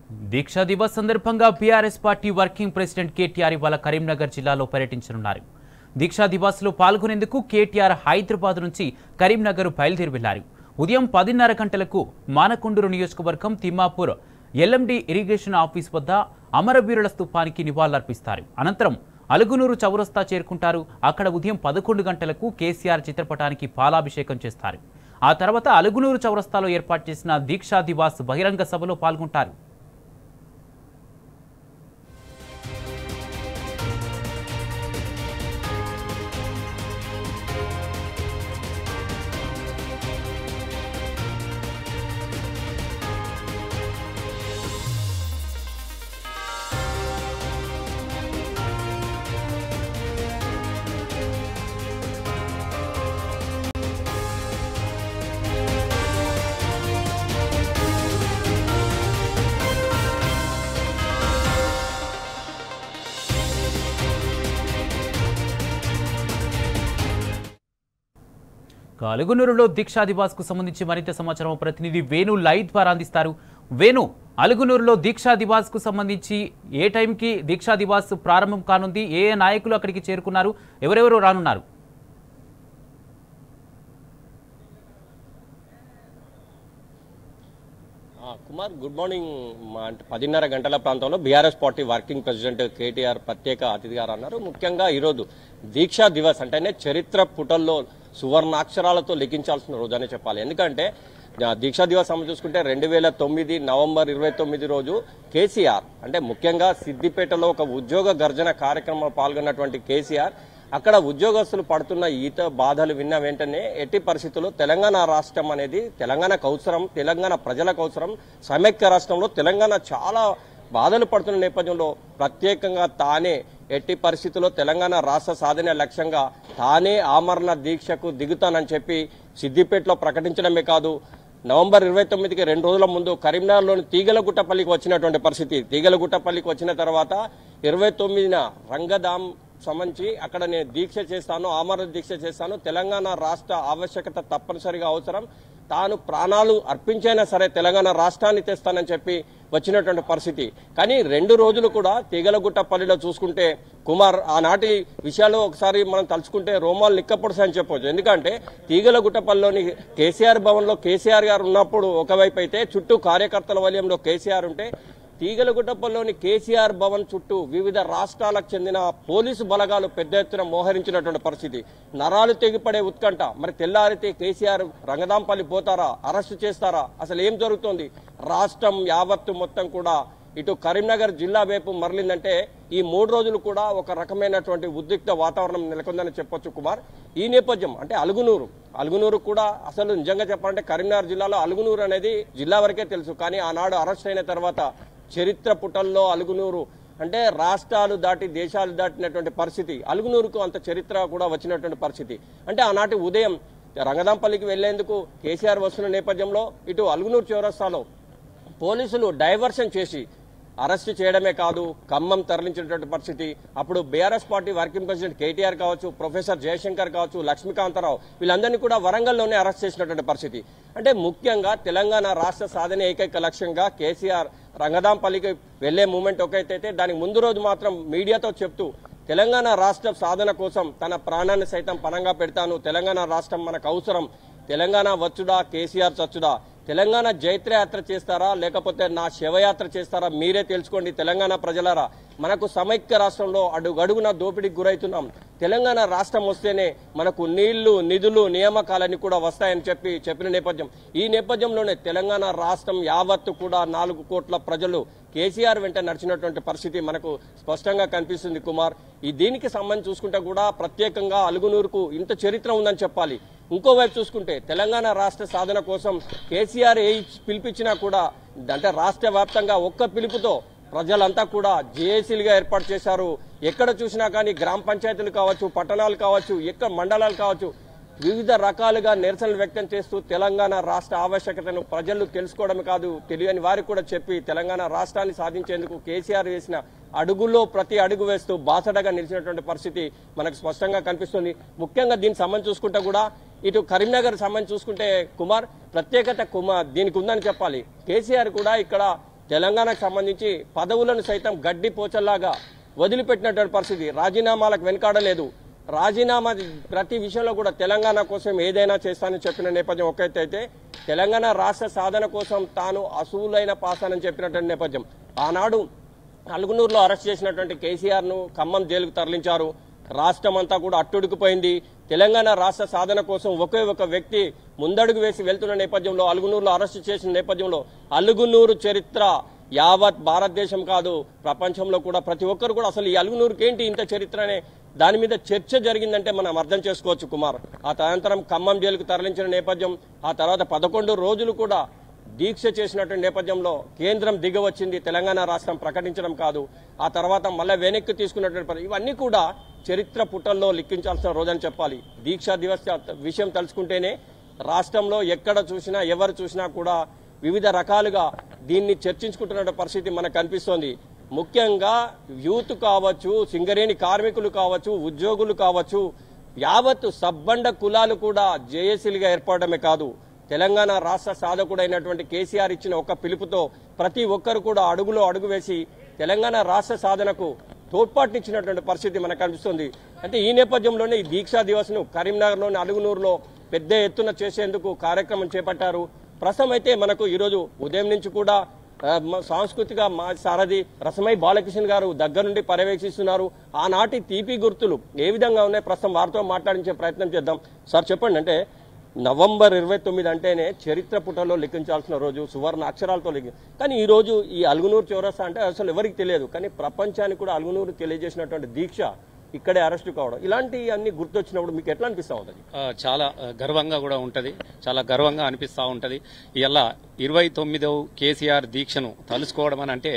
దీక్షా దివస్ సందర్భంగా BRS party working president KTR ఇవాళ కరీంనగర్ జిల్లాలో పర్యటించనున్నారు. దీక్షా దివస్ లో పాల్గొనేందుకు కేటీఆర్ హైదరాబాద్ నుంచి కరీంనగర్ బయలుదేరి వెళ్లారు. ఉదయం 10:30 గంటలకు మానకొండూరు నియోజకవర్గం తిమ్మాపూర్ ఎల్ఎండి ఇరిగేషన్ ఆఫీస్ వద్ద అమరవీరుల స్తూపానికి నివాళులర్పిస్తారు. అనంతరం అలుగునూరు చౌరస్తా చేరుకుంటారు. అక్కడ ఉదయం 11 గంటలకు కేసీఆర్ చిత్రపటానికి పాలాభిషేకం చేస్తారు. ఆ తర్వాత అలుగునూరు చౌరస్తాలో ఏర్పాటు చేసిన దీక్షా దివాస్ బహిరంగ సభలో పాల్గొంటారు. అలుగునూరులో దీక్షా దివాస్ కు సంబంధించి మరింత సమాచారం ప్రతినిధి వేణు లైవ్ ద్వారా అందిస్తారు. వేణు, అలుగునూరులో దీక్షా దివాస్ కు సంబంధించి ఏ టైంకి దీక్షా దివాస్ ప్రారంభం కానుంది? ఏ నాయకులు అక్కడికి చేరుకున్నారు? ఎవరెవరు రానున్నారు? Kumar, good morning. 10:30 గంటల ప్రాంతంలో BRS party working president KTR ప్రత్యేక అతిథిగా అన్నారు. ముఖ్యంగా ఈరోజు దీక్షా దివస్ అంటేనే చరిత్ర పుటల్లో సువర్ణాక్షరాలతో లిఖించాల్సిన రోజు అనే చెప్పాలి. ఎందుకంటే దీక్షా దివస్ అమలు చూసుకుంటే 2009 నవంబర్ 29 రోజు కేసీఆర్ అంటే ముఖ్యంగా సిద్దిపేటలో ఒక ఉద్యోగ గర్జన కార్యక్రమంలో పాల్గొన్నటువంటి కేసీఆర్ అక్కడ ఉద్యోగస్తులు పడుతున్న ఈత బాధలు విన్న వెంటనే ఎట్టి పరిస్థితుల్లో తెలంగాణ రాష్ట్రం అనేది తెలంగాణకు అవసరం, తెలంగాణ ప్రజలకు అవసరం, సమైక్య రాష్ట్రంలో తెలంగాణ చాలా బాధలు పడుతున్న నేపథ్యంలో ప్రత్యేకంగా తానే ఎట్టి పరిస్థితుల్లో తెలంగాణ రాష్ట్ర సాధన లక్ష్యంగా తానే ఆమరణ దీక్షకు దిగుతానని చెప్పి సిద్దిపేటలో ప్రకటించడమే కాదు, నవంబర్ 29కి 2 రోజుల ముందు కరీంనగర్లోని తీగలగుట్టపల్లికి వచ్చినటువంటి పరిస్థితి. తీగలగుట్టపల్లికి వచ్చిన తర్వాత 29న రంగదాం సంబంధించి అక్కడ నేను దీక్ష చేస్తాను, ఆమరణ దీక్ష చేస్తాను, తెలంగాణ రాష్ట్ర ఆవశ్యకత తప్పనిసరిగా అవసరం, తాను ప్రాణాలు అర్పించైనా సరే తెలంగాణ రాష్ట్రాన్ని తెస్తానని చెప్పి వచ్చినటువంటి పరిస్థితి. కానీ 2 రోజులు కూడా తీగలగుట్టపల్లిలో చూసుకుంటే కుమార్ ఆనాటి విషయాలు ఒకసారి మనం తలుచుకుంటే రోమాలు నిక్కపొడుసాయని చెప్పవచ్చు. ఎందుకంటే తీగలగుట్టపల్లిలోని కేసీఆర్ భవన్లో కేసీఆర్ గారు ఉన్నప్పుడు ఒకవైపు అయితే చుట్టూ కార్యకర్తల వలయంలో కేసీఆర్ ఉంటే తీగలగుట్టపల్లిలోని కేసీఆర్ భవన్ చుట్టూ వివిధ రాష్ట్రాలకు చెందిన పోలీసు బలగాలు పెద్ద ఎత్తున మోహరించినటువంటి పరిస్థితి. నరాలు తెగిపడే ఉత్కంఠ. మరి తెల్లారితే కేసీఆర్ రంగదాంపల్లి పోతారా, అరెస్టు చేస్తారా, అసలు ఏం జరుగుతోంది? రాష్ట్రం యావత్తు మొత్తం కూడా ఇటు కరీంనగర్ జిల్లా వైపు మరలిందంటే ఈ 3 రోజులు కూడా ఒక రకమైనటువంటి ఉద్రిక్త వాతావరణం నెలకొందని చెప్పొచ్చు కుమార్. ఈ నేపథ్యం అంటే అలుగునూరు కూడా అసలు నిజంగా చెప్పాలంటే కరీంనగర్ జిల్లాలో అలుగునూరు అనేది జిల్లా వరకే తెలుసు. కానీ ఆనాడు అరెస్ట్ అయిన తర్వాత చరిత్ర పుటల్లో అలుగునూరు అంటే రాష్ట్రాలు దాటి దేశాలు దాటినటువంటి పరిస్థితి. అలుగునూరుకు అంత చరిత్ర కూడా వచ్చినటువంటి పరిస్థితి. అంటే ఆనాటి ఉదయం రంగదాంపల్లికి వెళ్లేందుకు కేసీఆర్ వస్తున్న నేపథ్యంలో ఇటు అలుగునూరు చౌరస్తాలో పోలీసులు డైవర్షన్ చేసి అరెస్టు చేయడమే కాదు ఖమ్మం తరలించినటువంటి పరిస్థితి. అప్పుడు BRS party working president KTR కావచ్చు, ప్రొఫెసర్ జయశంకర్ కావచ్చు, లక్ష్మీకాంతరావు వీళ్ళందరినీ కూడా వరంగల్లోనే అరెస్ట్ చేసినటువంటి పరిస్థితి. అంటే ముఖ్యంగా తెలంగాణ రాష్ట్ర సాధన ఏకైక లక్ష్యంగా కేసీఆర్ రంగదాంపల్లికి వెళ్లే మూమెంట్ ఒకటైతే దానికి ముందు రోజు మాత్రం మీడియాతో చెప్తూ తెలంగాణ రాష్ట్ర సాధన కోసం తన ప్రాణాన్ని సైతం పణంగా పెడతాను, తెలంగాణ రాష్ట్రం మనకు అవసరం, తెలంగాణ వచ్చుడా కేసీఆర్ చచ్చుడా, తెలంగాణ జైత్రయాత్ర చేస్తారా లేకపోతే నా శవయాత్ర చేస్తారా మీరే తెలుసుకోండి తెలంగాణ ప్రజలారా, మనకు సమైక్య రాష్ట్రంలో అడుగడుగున దోపిడీకి గురవుతున్నాం, తెలంగాణ రాష్ట్రం వస్తేనే మనకు నీళ్లు నిధులు నియామకాలన్నీ కూడా వస్తాయని చెప్పిన నేపథ్యం. ఈ నేపథ్యంలోనే తెలంగాణ రాష్ట్రం యావత్తు కూడా 4 కోట్ల ప్రజలు కేసీఆర్ వెంట నడిచినటువంటి పరిస్థితి మనకు స్పష్టంగా కనిపిస్తుంది కుమార్. దీనికి సంబంధించి చూసుకుంటే కూడా ప్రత్యేకంగా అలుగునూరుకు ఇంత చరిత్ర ఉందని చెప్పాలి. ఇంకోవైపు చూసుకుంటే తెలంగాణ రాష్ట్ర సాధన కోసం కేసీఆర్ పిలిపించినా కూడా అంటే రాష్ట్ర వ్యాప్తంగా ఒక్క పిలుపుతో ప్రజలంతా కూడా జేఏసీలుగా ఏర్పాటు చేశారు. ఎక్కడ చూసినా కానీ గ్రామ పంచాయతీలు కావచ్చు, పట్టణాలు కావచ్చు, ఎక్కడ మండలాలు కావచ్చు, వివిధ రకాలుగా నిరసనలు వ్యక్తం చేస్తూ తెలంగాణ రాష్ట్ర ఆవశ్యకతను ప్రజలు తెలుసుకోవడమే కాదు తెలియని వారికి కూడా చెప్పి తెలంగాణ రాష్ట్రాన్ని సాధించేందుకు కేసీఆర్ వేసిన అడుగులో ప్రతి అడుగు వేస్తూ బాసటగా నిలిచినటువంటి పరిస్థితి మనకు స్పష్టంగా కనిపిస్తుంది. ముఖ్యంగా దీనికి సంబంధించి చూసుకుంటే కూడా ఇటు కరీంనగర్ సంబంధించి చూసుకుంటే కుమార్ ప్రత్యేకత దీనికి ఉందని చెప్పాలి. కేసీఆర్ కూడా ఇక్కడ తెలంగాణకు సంబంధించి పదవులను సైతం గడ్డి పోచల్లాగా వదిలిపెట్టినటువంటి పరిస్థితి. రాజీనామాలకు వెనకాడలేదు. రాజీనామా ప్రతి విషయంలో కూడా తెలంగాణ కోసం ఏదైనా చేస్తానని చెప్పిన నేపథ్యం ఒక ఎత్తు అయితే, తెలంగాణ రాష్ట్ర సాధన కోసం తాను అసూలైన పాసానని చెప్పినటువంటి నేపథ్యం. ఆనాడు అలుగునూరులో అరెస్ట్ చేసినటువంటి కేసీఆర్ను ఖమ్మం జైలుకు తరలించారు. రాష్ట్రం అంతా కూడా అట్టుడికిపోయింది. తెలంగాణ రాష్ట్ర సాధన కోసం ఒకే ఒక వ్యక్తి ముందడుగు వేసి వెళ్తున్న నేపథ్యంలో, అలుగునూరులో అరెస్టు చేసిన నేపథ్యంలో అలుగునూరు చరిత్ర యావత్ భారతదేశం కాదు ప్రపంచంలో కూడా ప్రతి ఒక్కరు కూడా అసలు ఈ అలుగునూరుకి ఏంటి ఇంత చరిత్ర అనే దాని మీద చర్చ జరిగిందంటే మనం అర్థం చేసుకోవచ్చు కుమార్. ఆ తదనంతరం ఖమ్మం జైలుకు తరలించిన నేపథ్యం, ఆ తర్వాత 11 రోజులు కూడా దీక్ష చేసినటువంటి నేపథ్యంలో కేంద్రం దిగవచ్చింది. తెలంగాణ రాష్ట్రం ప్రకటించడం కాదు, ఆ తర్వాత మళ్ళీ వెనక్కి తీసుకున్నటువంటి ఇవన్నీ కూడా చరిత్ర పుటల్లో లిఖించాల్సిన రోజని చెప్పాలి. దీక్షా దివస్ విషయం తలుచుకుంటేనే రాష్ట్రంలో ఎక్కడ చూసినా ఎవరు చూసినా కూడా వివిధ రకాలుగా దీన్ని చర్చించుకుంటున్న పరిస్థితి మనకు కనిపిస్తోంది. ముఖ్యంగా యూత్ కావచ్చు, సింగరేణి కార్మికులు కావచ్చు, ఉద్యోగులు కావచ్చు, యావత్తు సబ్బండ కులాలు కూడా జేఏసీలుగా ఏర్పడమే కాదు, తెలంగాణ రాష్ట్ర సాధకుడైనటువంటి కేసీఆర్ ఇచ్చిన ఒక పిలుపుతో ప్రతి ఒక్కరు కూడా అడుగులో అడుగు వేసి తెలంగాణ రాష్ట్ర సాధనకు తోడ్పాటునిచ్చినటువంటి పరిస్థితి మనకు కనిపిస్తుంది. అంటే ఈ నేపథ్యంలోనే ఈ దీక్షా దివస్ను కరీంనగర్లోని అలుగునూరులో పెద్ద ఎత్తున చేసేందుకు కార్యక్రమం చేపట్టారు. ప్రస్తుతం అయితే మనకు ఈరోజు ఉదయం నుంచి కూడా సాంస్కృతిక సారథి రసమై బాలకృష్ణ గారు దగ్గర నుండి పర్యవేక్షిస్తున్నారు. ఆనాటి తీపి గుర్తులు ఏ విధంగా ఉన్నాయి ప్రస్తుతం వారితో మాట్లాడించే ప్రయత్నం చేద్దాం. సార్ చెప్పండి, అంటే నవంబర్ 29 అంటేనే చరిత్ర పుటల్లో లిఖించాల్సిన రోజు, సువర్ణ అక్షరాలతో కానీ ఈ రోజు ఈ అలుగునూరు చౌరస్తా అంటే అసలు ఎవరికి తెలియదు, కానీ ప్రపంచానికి కూడా అలుగునూరు తెలియజేసినటువంటి దీక్ష ఇక్కడే అరెస్టు కావడం, ఇలాంటి అన్ని గుర్తొచ్చినప్పుడు మీకు ఎట్లా అనిపిస్తూ ఉంటుంది? చాలా గర్వంగా కూడా ఉంటుంది, చాలా గర్వంగా అనిపిస్తూ ఉంటుంది. ఇలా 29వ కేసీఆర్ దీక్షను తలుసుకోవడం అని అంటే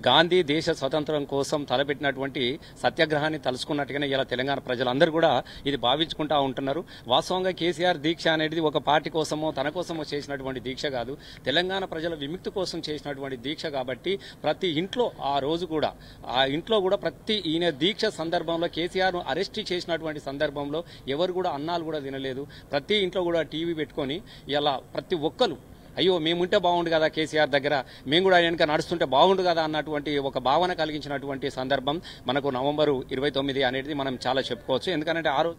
గాంధీ దేశ స్వతంత్రం కోసం తలపెట్టినటువంటి సత్యాగ్రహాన్ని తలుసుకున్నట్టుగానే ఇలా తెలంగాణ ప్రజలందరూ కూడా ఇది భావించుకుంటా ఉంటున్నారు. వాస్తవంగా కేసీఆర్ దీక్ష అనేది ఒక పార్టీ కోసమో తన కోసమో చేసినటువంటి దీక్ష కాదు, తెలంగాణ ప్రజల విముక్తి కోసం చేసినటువంటి దీక్ష. కాబట్టి ప్రతి ఇంట్లో ఆ రోజు కూడా ఆ ఇంట్లో కూడా ప్రతి ఈయన దీక్ష సందర్భంలో కేసీఆర్ను అరెస్ట్ చేసినటువంటి సందర్భంలో ఎవరు కూడా అన్నాలు కూడా తినలేదు. ప్రతి ఇంట్లో కూడా టీవీ పెట్టుకొని ఇలా ప్రతి ఒక్కరు అయ్యో మేముంటే బాగుండు కదా, కేసీఆర్ దగ్గర మేము కూడా వెనక నడుస్తుంటే బాగుండు కదా అన్నటువంటి ఒక భావన కలిగించినటువంటి సందర్భం మనకు నవంబర్ 29 అనేది మనం చాలా చెప్పుకోవచ్చు. ఎందుకంటే ఆ రోజు